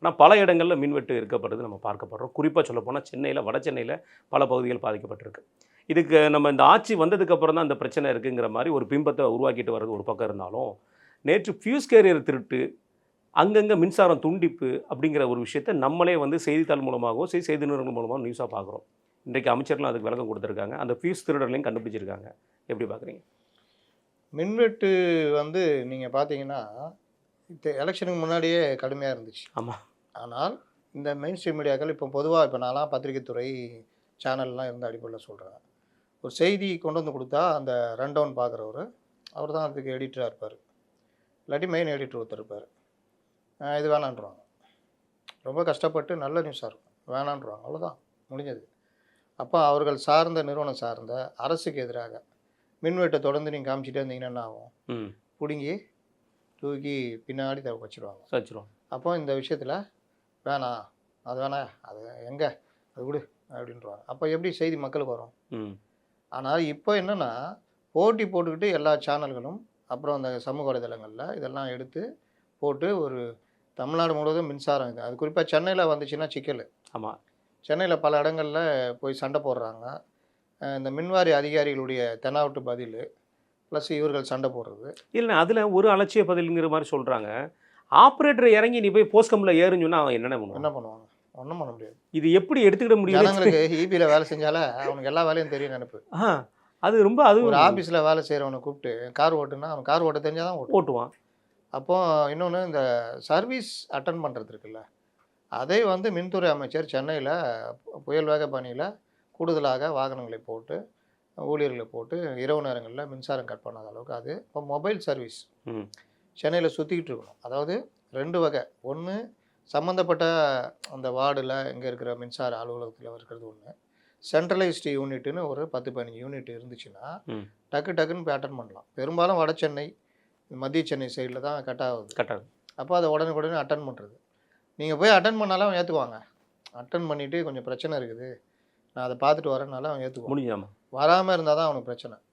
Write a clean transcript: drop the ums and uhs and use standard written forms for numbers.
ஆனால் பல இடங்களில் மின்வெட்டு இருக்கப்படுறது நம்ம பார்க்கப்படுறோம். குறிப்பாக சொல்லப்போனால் சென்னையில், வட சென்னையில் பல பகுதிகள் பாதிக்கப்பட்டிருக்கு. இதுக்கு நம்ம இந்த ஆட்சி வந்ததுக்கப்புறம் தான் அந்த பிரச்சனை இருக்குங்கிற மாதிரி ஒரு பிம்பத்தை உருவாக்கிட்டு வர்றது ஒரு பக்கம் இருந்தாலும், நேற்று ஃபியூஸ் கேரியர் திருட்டு, அங்கங்கே மின்சாரம் துண்டிப்பு அப்படிங்கிற ஒரு விஷயத்தை நம்மளே வந்து செய்தித்தாள் மூலமாகவோ சரி செய்தி நிறுவனங்கள் மூலமாக நியூஸாக பார்க்குறோம். இன்றைக்கு அமைச்சர்களும் அதுக்கு விளக்கம் கொடுத்துருக்காங்க. அந்த ஃபியூஸ் திருடர்களையும் கண்டுபிடிச்சிருக்காங்க. எப்படி பார்க்குறீங்க? மின்வெட்டு வந்து நீங்கள் பார்த்தீங்கன்னா, எலெக்ஷனுக்கு முன்னாடியே கடுமையாக இருந்துச்சு. ஆமாம். ஆனால் இந்த மெயின் ஸ்ட்ரீம் மீடியாக்கள் இப்போ பொதுவாக இப்போ நான்லாம் பத்திரிகை துறை சேனல்லாம் இருந்த அடிப்படையில் சொல்கிறேன். ஒரு செய்தி கொண்டு வந்து கொடுத்தா அந்த ரன் டவுன் பார்க்குறவர் அவர் தான் அதுக்கு எடிட்டராக இருப்பார். இல்லாட்டி மெயின் எடிட்டர் ஒருத்தர் இருப்பார். இது வேணான்றாங்க. ரொம்ப கஷ்டப்பட்டு நல்ல நியூஸாக இருக்கும். வேணான்றாங்க. அவ்வளோதான் முடிஞ்சது. அப்போ அவர்கள் சார்ந்த நிறுவனம் சார்ந்த அரசுக்கு எதிராக மின்வெட்டை தொடர்ந்து நீங்கள் காமிச்சிட்டே இருந்தீங்கன்னா என்ன ஆகும்? பிடுங்கி தூக்கி பின்னாடி வச்சுருவாங்க. வச்சிரும். அப்போ இந்த விஷயத்தில் வேணாம், அது வேணாம், அது எங்கே அது விடு அப்படின்றாங்க. அப்போ எப்படி செய்தி மக்களுக்கு வரும்? ஆனால் இப்போ என்னென்னா போட்டி போட்டுக்கிட்டு எல்லா சேனல்களும் அப்புறம் அந்த சமூக வலைதளங்களில் இதெல்லாம் எடுத்து போட்டு ஒரு தமிழ்நாடு முழுவதும் மின்சாரம் இது. அது குறிப்பாக சென்னையில் வந்துச்சுன்னா சிக்கல். ஆமாம். சென்னையில் பல இடங்களில் போய் சண்டை போடுறாங்க. இந்த மின்வாரிய அதிகாரிகளுடைய தெனாவட்டு பதில் ப்ளஸ் இவர்கள் சண்டை போடுறது. இல்லை அதில் ஒரு அலட்சிய பதிலுங்கிற மாதிரி சொல்கிறாங்க. ஆப்ரேட்டர் இறங்கி நீ போய் போஸ்ட் ஏறுன்னு சொன்னால் அவன் என்ன பண்ணுவாங்க? ஒன்றும் பண்ண முடியாது. இது எப்படி எடுத்துக்கிட முடியும்? ஜனங்களுக்கு ஈபியில் வேலை செஞ்சாலே அவனுக்கு எல்லா வேலையும் தெரியும் நினைப்பு. அது ரொம்ப அது ஒரு ஆஃபீஸில் வேலை செய்கிறவனை கூப்பிட்டு கார் ஓட்டுனா அவன் கார் ஓட்ட தெரிஞ்சால் தான் ஓட்டுவான். அப்போது இன்னொன்று இந்த சர்வீஸ் அட்டன் பண்ணுறது இருக்குல்ல, அதை வந்து மின்துறை அமைச்சர் சென்னையில் புயல் வேக பணியில் கூடுதலாக வாகனங்களை போட்டு ஊழியர்களை போட்டு இரவு நேரங்களில் மின்சாரம் கட் பண்ணாத அளவுக்கு அது இப்போ மொபைல் சர்வீஸ் சென்னையில் சுற்றிக்கிட்டு இருக்கணும். அதாவது 2 வகை. ஒன்று சம்மந்தப்பட்ட அந்த வார்டில் இங்கே இருக்கிற மின்சார அலுவலகத்தில் இருக்கிறது ஒன்று. சென்ட்ரலைஸ்டு யூனிட்டுன்னு ஒரு 10-15 யூனிட் இருந்துச்சுன்னா டக்குன்னு போய் அட்டன் பண்ணலாம். பெரும்பாலும் வட சென்னை மத்திய சென்னை சைடில் தான் கட் ஆகுது. அப்போ அதை உடனே அட்டன் பண்ணுறது. நீங்கள் போய் அட்டன் பண்ணாலும் அவன் ஏற்றுக்குவாங்க. அட்டன் பண்ணிவிட்டு கொஞ்சம் பிரச்சனை இருக்குது, நான் அதை பார்த்துட்டு வரேன்னால அவன் ஏற்றுக்குவான். முடிஞ்சாமல் வராமல் இருந்தால் தான் அவனுக்கு பிரச்சனை.